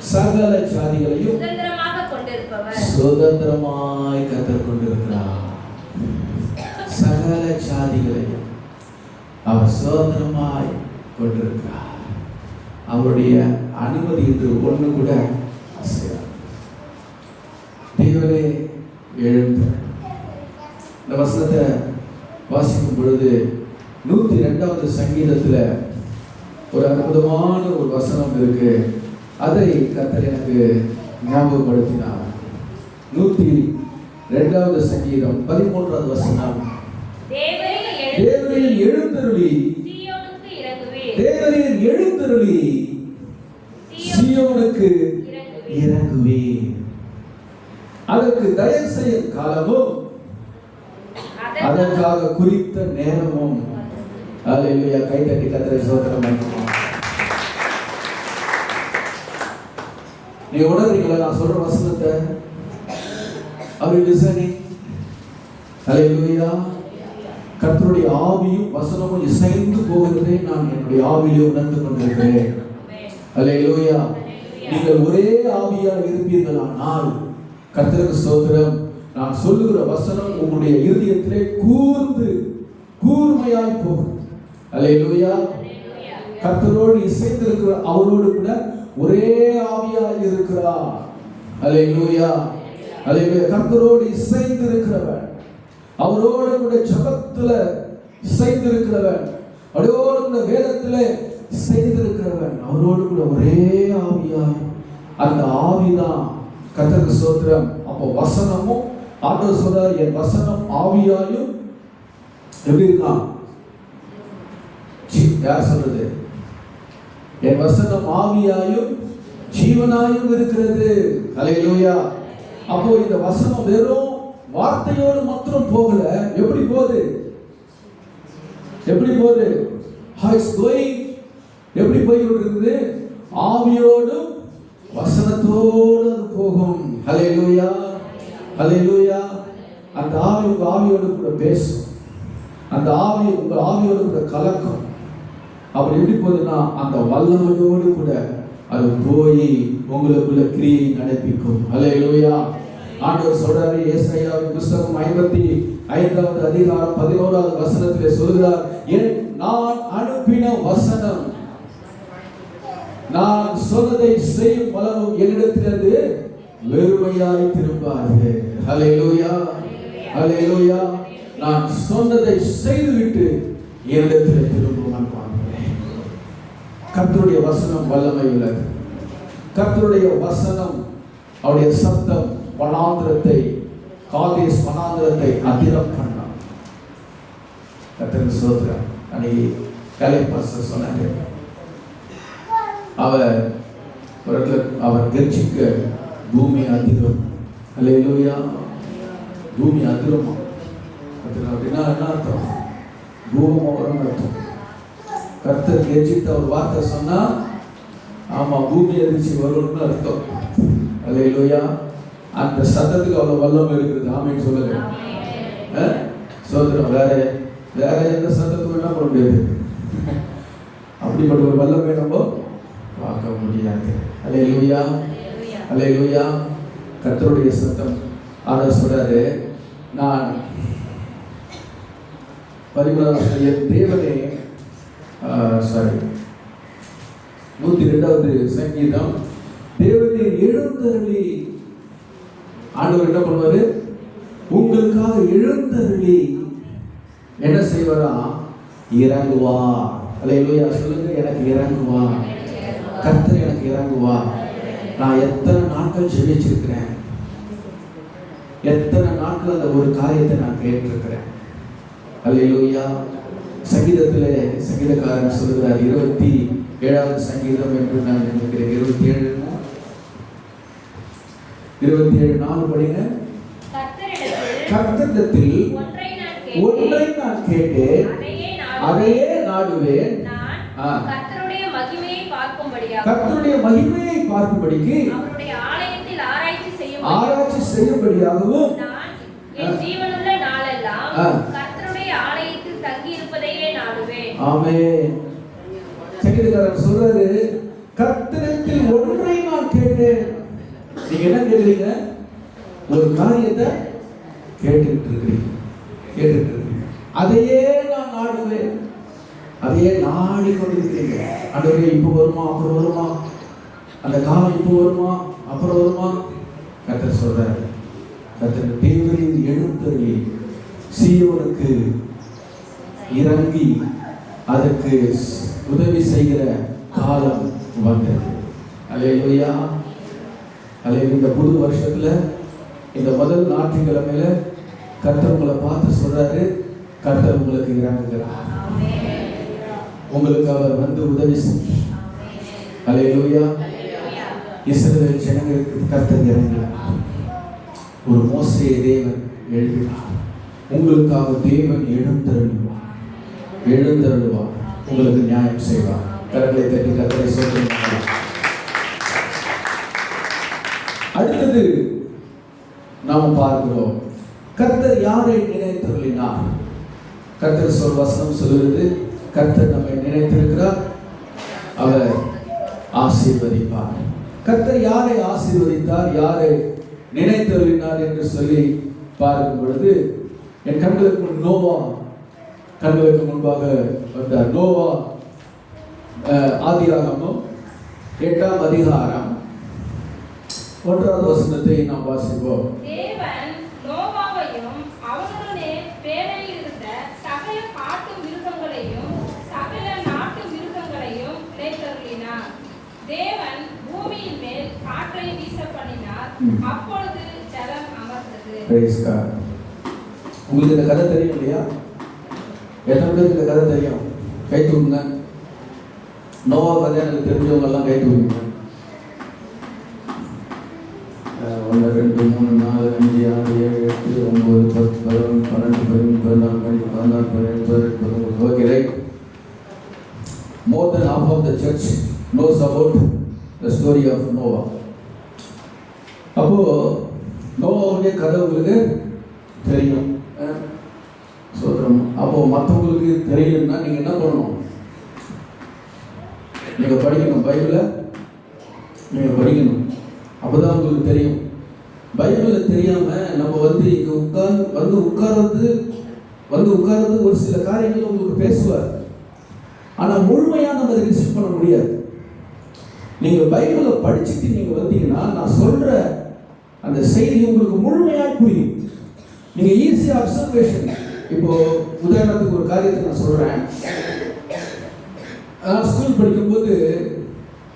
சுதந்திரமாக கொண்டிருப்பவர். சுதந்திரமாய் கர்த்தர் கொண்டிருக்கிறார். சகல ஜாதிகளையும் அவர் சுதந்திரமாய் கொண்டிருக்கிறார். அவருடைய அனுமதி என்று ஒண்ணு கூட அசையாது. தேவனே எழுந்து. இந்த வசனத்தை வாசிக்கும் பொழுது 102வது சங்கீதத்துல ஒரு அற்புதமான ஒரு வசனம் இருக்கு. அதை கர்த்தர் எனக்கு ஞாபகப்படுத்தினார். 102வது சங்கீதம் 13வது வசனம். தேவரீர் எழுந்தருளி தேவரீர் எழுந்தருளி சீயோனுக்கு இறங்குவீர். அதற்கு தயவு செய்யும் காலமும் அதற்காக குறித்த நேரமும். அல்லேலூயா. கை தட்டி கர்த்தரை ஸ்தோத்திரம் பண்ணுவோம். நீ உணர்றீங்களா நான் சொல்ற வசனத்தை? Are you listening? அல்லேலூயா. கர்த்தருடைய ஆவியும் வசனமும் இசைந்து போகிறதை நான் என்னுடைய ஆவியிலே உணர்ந்து கொண்டிருக்கிறேன். அல்லேலூயா. நீங்கள் ஒரே ஆவியா இருப்பீர்களானால் கர்த்தருக்கு ஸ்தோத்திரம், நான் சொல்லுகிற வசனம் உங்களுடைய இருதயத்திலே கூர்மையாய் போகும். அல்லேலூயா. கர்த்தரோடு இசைந்திருக்கிற அவரோடு கூட ஒரே ஆவியாய் இருக்கிறார். அல்லேலூயா. அல்லேலூயா. கர்த்தரோடு இசைந்திருக்கிறவன், அவரோடு கூட ஜெபத்துல இசைந்திருக்கிறவன், அவரோடு கூட வேதத்துல இசைந்திருக்கிறவன், அவரோடு கூட ஒரே ஆவியாய், அந்த ஆவிதான் கர்த்தருக்கு ஸ்தோத்திரம். அப்போ வசனமும் ஆண்டவர் சொல்றார், என் வசனம் ஆவியாயும் எப்படி இருக்கான்? யார் சொல்றது? என் வசனம் ஆவியாயும் ஜீவனாயும் இருக்கிறது. அல்லேலூயா. அப்போ இந்த வசனம் வெறும் வார்த்தையோடு மாத்திரம் போகல. எப்படி போகுது? How is going? எப்படி போய்கிட்டு? ஆவியோடும் வசனத்தோடு அது போகும். அல்லேலூயா. அல்லேலூயா. அந்த ஆவி உங்க ஆவியோடு கூட பேசும். அந்த ஆவி உங்க ஆவியோடு கூட கலக்கும். அப்படி எப்படி போகுதுன்னா அந்த வல்லமையோடு கூட அது போய் உங்களுக்குள்ள கிரியை நடப்பிக்கும். அல்லேலூயா. ஆண்டவர் சொல்றாரு, ஏசாயாவின் புத்தகம் 55வது அதிகாரம் 11வது வசனத்திலே சொல்கிறார், நான் அனுப்பின வசனம், நான் சொன்னதை செய்யும் பலனும் என்னிடத்திலிருந்து வெறுமையாய் திரும்பாது. அல்லேலூயா. அல்லேலூயா. நான் சொன்னதை செய்துவிட்டு என்னிடத்தில் திரும்பும். கர்த்தருடைய வசனம் வல்லமை உள்ளது. கர்த்தருடைய வசனம், அவருடைய சத்தம் வனாந்திரத்தை, காதேஸ் வனாந்திரத்தை அதிரம் பண்ணான். கர்த்தருக்கு ஸ்தோத்திரம். அன்னைக்கு கலைப்பாஸ்டர் சொன்னாங்க, அவர் கர்ஜிக்க பூமி அதிரும். அல்லேலூயா. பூமி அதிருமா? அப்படின்னா என்ன அர்த்தம்? பூமம் வரும் அர்த்தம். கர்த்தர் கர்ஜித்த ஒரு வார்த்தை சொன்னா, ஆமா பூமி அதிர்ச்சி வரும்னு அர்த்தம். அல்லேலூயா. அந்த சத்தத்துக்கு அவ்வளவு வல்லமை இருக்குது. ஆமென் சொல்லுங்க. சோதரம். வேற எந்த சத்தத்துக்கும் என்ன பண்ண முடியாது. அப்படிப்பட்ட ஒரு வல்லமை நம்ம பார்க்க முடியாது. அல்லேலூயா. அல்லேலூயா. கர்த்தருடைய சத்தம். ஆனா சொல்றாரு, நான் 13வது தேவனே 102வது சங்கீதம். தேவனே எழுந்தருளி. ஆண்டவர் என்ன பண்ணுவாரு? உங்களுக்காக எழுந்தருளி என்ன செய்வாரா? இறங்குவார். அல்லேலூயா. சொல்லுங்க, எனக்கு இறங்குவார். கர்த்தர் எனக்கு இறங்குவார். நான் எத்தனை நாட்கள் ஜெபிச்சிருக்கிறேன், எத்தனை நாட்கள் அந்த ஒரு காரியத்தை நான் கேட்டிருக்கிறேன். அல்லேலூயா. சங்கீதத்திலே சங்கீதக்காரன் சொல்லுகிறார், 27வது சங்கீதம் என்று நான் நினைக்கிறேன். 27:4 படிங்க. கர்த்தரிடத்தில் ஒன்றை நான் கேட்டேன், அதையே நாடுவேன். கர்த்தருடைய மகிமையை பார்க்கும்படிக்கு அவருடைய ஆலயத்தில் ஆராய்ச்சி செய்யும்படியாகவும் நான் என் ஜீவனுள்ள நாளெல்லாம் கர்த்தருடைய ஆலயத்தில் தங்கி இருப்பதையே நாடுவேன். ஆமென். சங்கீதக்காரர் சொல்றாரு, கர்த்தரிடத்தில் ஒன்றை நான் கேட்டேன். நீங்க என்ன கேக்குறீங்க? ஒரு காரியத்தை கேட்டுட்டு இருக்கீங்க. அதையே நான் நாடுவேன். அதையே நாடி கொண்டிருக்கிறீங்க. ஆண்டவரே, இப்போ வருமா, அப்புறம் வருமா, அந்த காலம் இப்போ வருமா, அப்புறம் வருமா? கர்த்தர் சொல்றாரு, கர்த்தர் தேவரின் எழுந்தருளி சீயோனுக்கு இறங்கி அதற்கு உதவி செய்கிற காலம் வந்தது. அல்லேலூயா, அல்லேலூயா. இந்த புது வருஷத்துல இந்த முதல் ஞாயிற்றுக்கிழமையில கர்த்தர் உங்களை பார்த்து சொல்றாரு, கர்த்தர் உங்களுக்கு இறங்குகிறார். உங்களுக்கு அவர் வந்து உதவி செய்கிறார். அல்லேலூயா. இஸ்ரவேல் ஜனங்களுக்கு கர்த்தர் இறங்கினார். ஒரு மோசேயை தேவன் எழுதினார். உங்களுக்காக தேவன் எழுந்தருளுவார், உங்களுக்கு நியாயம் செய்வார். கரங்களை தட்டி கர்த்தரை சொல்லுங்கள். அடுத்தது நாம் பார்க்கிறோம், கர்த்தர் யாரை நினைத்தருளினார்? கர்த்தர் வசனம் சொல்லுகிறது, கர்த்தர் நம்மை நினைத்திருக்கிறார், அவர் ஆசீர்வதிப்பார். கர்த்தர் யாரை ஆசீர்வதித்தார், யாரை நினைத்தருளினார் என்று சொல்லி பார்க்கும் பொழுது என் கண்களுக்கு முன்பாக வந்தார். நோவா ஆதியாகமம் 8ஆம் அதிகாரம் 1வது வசனத்தை நாம் வாசிப்போம். தேவன் நோவாவையும் அவனுடனே பேழையில் இருந்த சகல காட்டு மிருகங்களையும் சகல நாட்டு மிருகங்களையும் நினைத்தருளினார். தேவன் பூமியின் மேல் காற்றை வீச பண்ணினார். அப்பொழுது ஜலம் அமர்ந்தது. Price God. உங்களுக்கு இந்த கதை தெரியும் இல்லையா? எத்தனை பேருக்கு இந்த கதை தெரியும்? கை தூக்குங்க. நோவா கதை எனக்கு தெரிஞ்சவங்க எல்லாம் கை தூக்குங்க. 1 2 3 4 5 6 7 8 9 10 11 12 13 14 15 16 17 18 19. Okay, right? More than half of the church knows about the story of Noah. அப்போ நோவாவுடைய கதை உங்களுக்கு தெரியும். சொல்றோம். அப்போ மற்றவங்களுக்கு தெரியலன்னா நீங்க என்ன பண்ணணும்? நீங்க படிக்கணும். பைபிளை நீங்க படிக்கணும். அப்பதான் உங்களுக்கு தெரியும். பைபிளை தெரியாம நம்ம இங்க உட்கார்றது ஒரு சில காரியங்கள் உங்களுக்கு பேசுவார். ஆனா முழுமையா நம்ம அதை ரிசீவ் பண்ண முடியாது. நீங்க பைபிளை படிச்சுட்டு நீங்க வந்தீங்கன்னா நான் சொல்ற அந்த செய்தி உங்களுக்கு முழுமையாக புரியும். நீங்க ஈஸியா அப்சர்வேஷன். இப்போ உதாரணத்துக்கு ஒரு காரியத்தை நான் சொல்றேன். நான் ஸ்கூல் படிக்கும்போது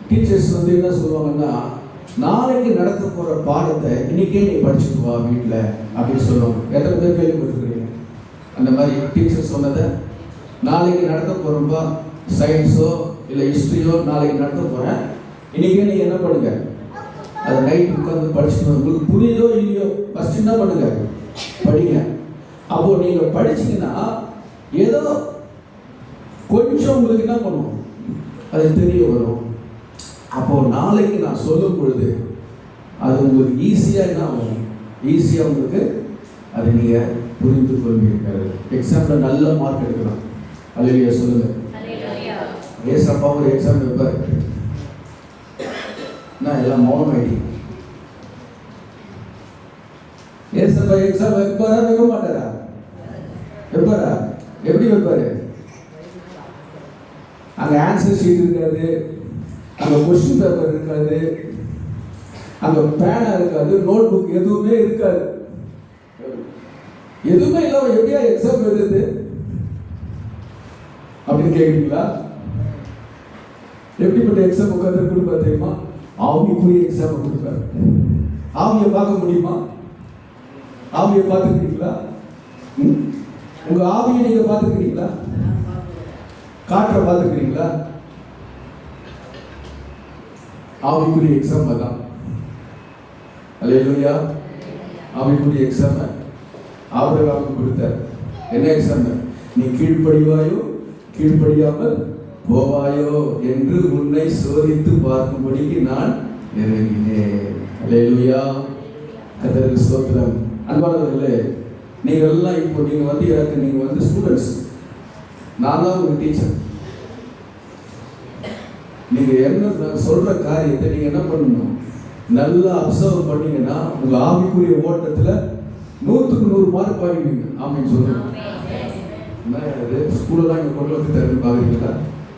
டீச்சர்ஸ் என்ன சொல்லுவாங்கன்னா, நாளைக்கு நடக்க போற பாடத்தை இன்னைக்கே நீ படிச்சுட்டு வா வீட்டில் அப்படின்னு சொல்லுவாங்க. எத்தனை பேர் கேள்விப்பட்டிருக்கிறீங்க அந்த மாதிரி டீச்சர் சொன்னதை? நாளைக்கு நடக்க போறப்பா சயின்ஸோ இல்லை ஹிஸ்ட்ரியோ நாளைக்கு நடக்க போறேன், இன்னைக்கே நீ என்ன பண்ணுங்க, அதை நைட் உட்காந்து படிச்சுட்டு உங்களுக்கு புரியுதோ இல்லையோ ஃபர்ஸ்ட் என்ன பண்ணுங்க, படிங்க. அப்போ நீங்க படிச்சீங்கன்னா ஏதோ கொஞ்சம் உங்களுக்கு என்ன பண்ணும், அது தெரிய வரும். அப்போ நாளைக்கு நான் சொல்லும் பொழுது அது உங்களுக்கு ஈஸியாக என்ன ஆகும், ஈஸியாக உங்களுக்கு அதை நீங்கள் புரிந்து கொள்வீர்கள். எக்ஸாமில் நல்ல மார்க் எடுக்கலாம். அல்லேலூயா சொல்லுங்க. ஏசப்பா ஒரு எக்ஸாம் வைப்பார், நான் எல்லாம் மௌனம் ஆயிட்டேன். ஏசப்பா எக்ஸாம் வைப்பாரா வைக்க மாட்டாரா? வைப்பாரா? எப்படி வைப்பாரு? அங்கே ஆன்சர் ஷீட் இருக்காது, அங்கே கொஸ்டின் பேப்பர் இருக்காது, அங்கே பேனா இருக்காது, நோட் புக் எதுவுமே இருக்காது. எதுவுமே இல்லாம எப்படியா எக்ஸாம் எழுதுது அப்படின்னு கேட்குறீங்களா? எப்படிப்பட்ட எக்ஸாம் உட்காந்து கொடுப்பாரு தெரியுமா? ஆவிக்குரிய எக்ஸாம் கொடுப்பாரு. ஆவியை பார்க்க முடியுமா? ஆவியை பார்த்துக்கிறீங்களா? உங்க ஆவியை நீங்க பார்த்துக்கிறீங்களா? காற்றை பார்த்துக்கிறீங்களா? ஆவிக்குரிய எக்ஸாம் தான். அல்லேலூயா. ஆவிக்குரிய எக்ஸாம் ஆபிரகாமுக்கு கொடுத்தார். என்ன எக்ஸாம்? நீ கீழ்ப்படிவாயோ கீழ்ப்படியாமல் போவாயோ என்று உன்னை சோதித்து பார்க்கும்படிக்கு நான் இறங்கினேன். அல்லேலூயா. கர்த்தருக்கு ஸ்தோத்திரம். அன்பானவர்களே, நீங்கள் எல்லாம் இப்போ நீங்கள் வந்து ஸ்டூடெண்ட்ஸ், நான் தான் உங்கள் டீச்சர். நீங்கள் என்ன சொல்கிற காரியத்தை நீங்கள் என்ன பண்ணணும், நல்லா அப்சர்வ் பண்ணீங்கன்னா உங்கள் ஆவிக்குரிய ஓட்டத்தில் 100க்கு 100 மார்க் வாங்கிடுவீங்க. ஆமாம் சொல்லுங்கள். என்ன இது ஸ்கூலெல்லாம் இங்கே கொண்டு வந்துட்டாருன்னு பார்க்குறீங்களா?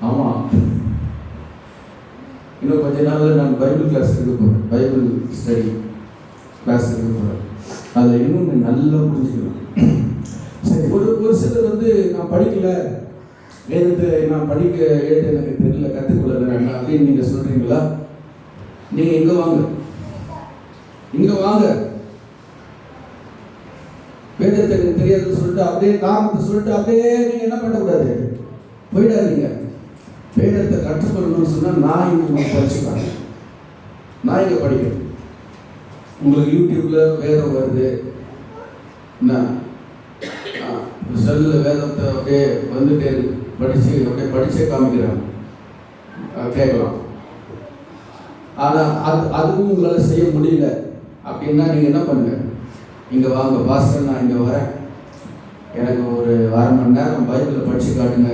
ஆமாம், இன்னும் கொஞ்ச நாளில் நான் பைபிள் கிளாஸ் எடுக்க போகிறேன், பைபிள் ஸ்டடி கிளாஸ் எடுக்க போகிறேன். அதில் இன்னும் நல்லா புரிஞ்சுக்கலாம். சரி, ஒரு சிலர் வந்து நான் படிக்கல, வேதத்தை நான் படிக்க எழுத எனக்கு தெரியல, கற்றுக்கொள்ளலை அப்படின்னு நீங்கள் சொல்கிறீங்களா? நீங்கள் இங்கே வாங்க, இங்கே வாங்க. வேதத்தை எனக்கு தெரியாதுன்னு சொல்லிட்டு அப்படியே காரணத்தை சொல்லிட்டு அப்படியே நீங்கள் என்ன பண்ணக்கூடாது, போயிடாதீங்க. வேதத்தை கற்றுக்கொள்ளணும்னு சொன்னால் நான் இங்கே படிச்சுக்கிறேன், நான் இங்கே படிக்கிறேன். உங்களுக்கு யூடியூப்பில் வேதம் வருது, என்ன செல்லில் வேதத்தை அப்படியே வந்துட்டே அப்படியே படிச்சே காமிக்கிறாங்க, கேட்கலாம். ஆனால் அதுவும் உங்களால் செய்ய முடியல அப்படின்னா நீங்கள் என்ன பண்ணுங்க, இங்கே வாங்க பாஸ்டர், நான் இங்கே வரேன், எனக்கு ஒரு 1/2 மணி நேரம் பைபிளில் படித்து காட்டுங்க.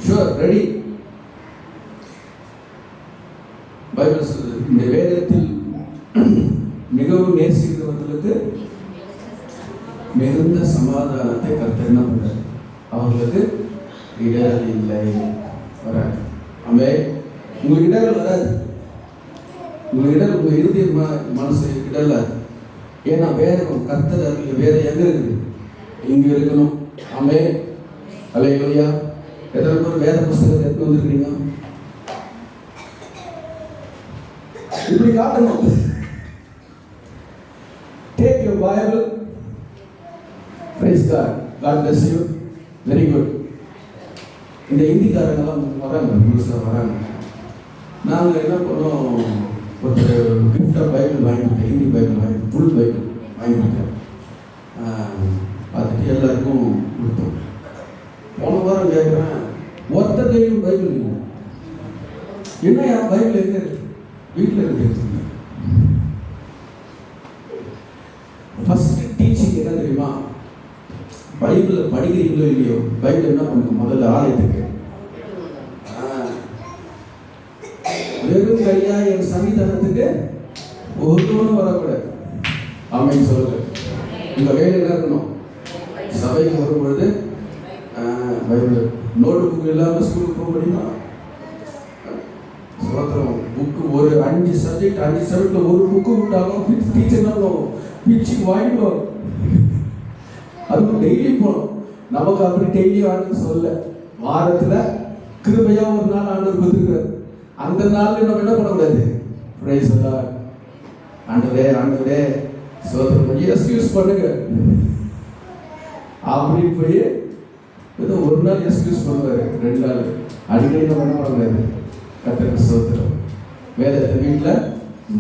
Sure, ready. பைபிள் சொல்லுது, இந்த வேதத்தில் மிகவும் நேசிக்கிறவர்களுக்கு மிகுந்த சமாதானத்தை கர்த்தர் என்ன பண்றார், அவர்களுக்கு இடரல் இல்லை, வராது. ஆமென். உங்களுக்கு இடரல் வராது, உங்களுக்கு இடரல் உங்கள் இறுதிய மனசு இடரலாது. ஏன்னா வேதம் கர்த்தர் வேதம் எங்கே இருக்குது, இங்கே இருக்கணும். ஆமென். அல்லேலூயா. எத்தனை பேர் வேத புஸ்தகத்தை எடுத்து வந்துருக்கீங்க? இப்படி காட்டணும். Take your Bible. Praise God. God bless you. Very good. இந்த இந்திக்காரங்கெல்லாம் வராங்க, முழுசாக வராங்க. நாங்கள் என்ன பண்ணோம், ஒருத்தர் கிஃப்டாக பைபிள் வாங்கிட்டேன், ஹிந்தி பைபிள் வாங்கி, ஃபுல் பைபிள் வாங்கிட்டேன். பார்த்துட்டு எல்லாருக்கும் கொடுத்தோம். போன வாரம் கேட்குறேன், ஒருத்தர் கையிலும் பைபிள் இல்லை. என்ன என் பைபிள் எங்கே இருக்கு? வீட்டில் இருக்கு. ஃபர்ஸ்ட் டீச்சிங் என்ன தெரியுமா, பைபிளை படிக்கிறீங்களோ இல்லையோ, பைபிள் என்ன பண்ணுங்க, முதல்ல ஆலயத்துக்கு வெறும் கையா என் சன்னிதானத்துக்கு ஒருத்தவனும் வரக்கூடாது. ஆமென் சொல்லுங்க. உங்க கையில் என்ன இருக்கணும், சபைக்கு வரும்பொழுது பைபிள். நோட்டு புக்கு இல்லாமல் ஸ்கூலுக்கு போக முடியுமா? சோத்திரம். புக்கு ஒரு 5 சப்ஜெக்ட்ல ஒரு புக்கு விட்டாலும் டீச்சர் பிச்சு வாங்கிடுவோம். அதுவும் டெய்லி போகணும். நமக்கு அப்படி டெய்லி ஆண்டு சொல்ல, வாரத்தில் கிருபையா ஒரு நாள் ஆண்டவர் கொடுத்துருக்காரு. அந்த நாள் நம்ம என்ன பண்ணக்கூடாது, பிரைஸ் எல்லாம் ஆண்டவரே சோத்திரம் கொஞ்சம் எக்ஸ்கியூஸ் பண்ணுங்க அப்படி போய் ஏதோ ஒரு நாள் எக்ஸ்கியூஸ் பண்ணுவாரு, 2 நாள் அடிக்கடி நம்ம என்ன பண்ணக்கூடாது. கர்த்தருக்கு ஸ்தோத்திரம். வேதத்தை வீட்டில்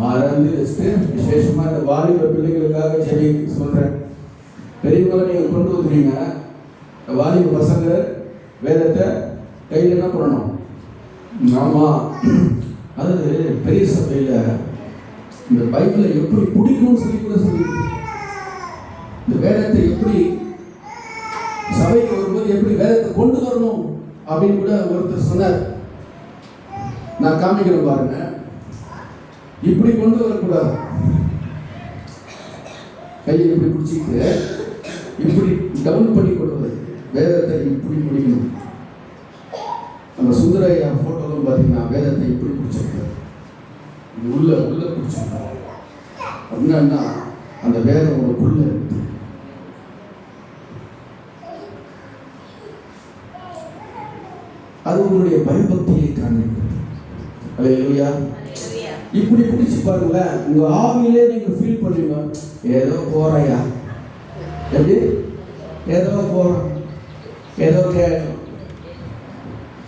மறந்து வச்சுட்டு விசேஷமாக இந்த வாலிப பிள்ளைகளுக்காக செடி சொல்கிறேன். பெரியவங்களை நீங்கள் கொண்டு வந்துடுவீங்க, வாலிப பசங்க வேதத்தை கையில் என்ன பண்ணணும். ஆமாம், அதாவது பெரிய சபையில் இந்த பைபிளை எப்படி பிடிக்கும்னு சொல்லி கூட சொல்லி, இந்த வேதத்தை எப்படி சபைக்கு வரும்போது எப்படி வேதத்தை கொண்டு வரணும் அப்படின்னு கூட ஒருத்தர் சொன்னார். நான் காமிக்கிறேன் பாருங்க. இப்படி கொண்டு வரக்கூடாது, கையை இப்படி பிடிச்சிட்டு இப்படி டவுன் பண்ணி கொண்டு வருது. வேதத்தை இப்படி பிடிக்கணும். நம்ம சுந்தரையா போட்டோலும் பார்த்தீங்கன்னா வேதத்தை இப்படி பிடிச்சிருக்காரு, உள்ள பிடிச்சிருக்காரு. அப்படின்னா அந்த வேதம் உங்களுக்குள்ள இருக்குது. அது உங்களுடைய பயபக்தியை காண்பிக்கிறது. அல்லேலூயா. இப்படி பிடிச்சி பாருங்களேன், உங்க ஆவியிலே நீங்க ஃபீல் பண்ணுவீங்க, ஏதோ போறையா, எப்படி ஏதோ போறோம், ஏதோ கேட்கணும்.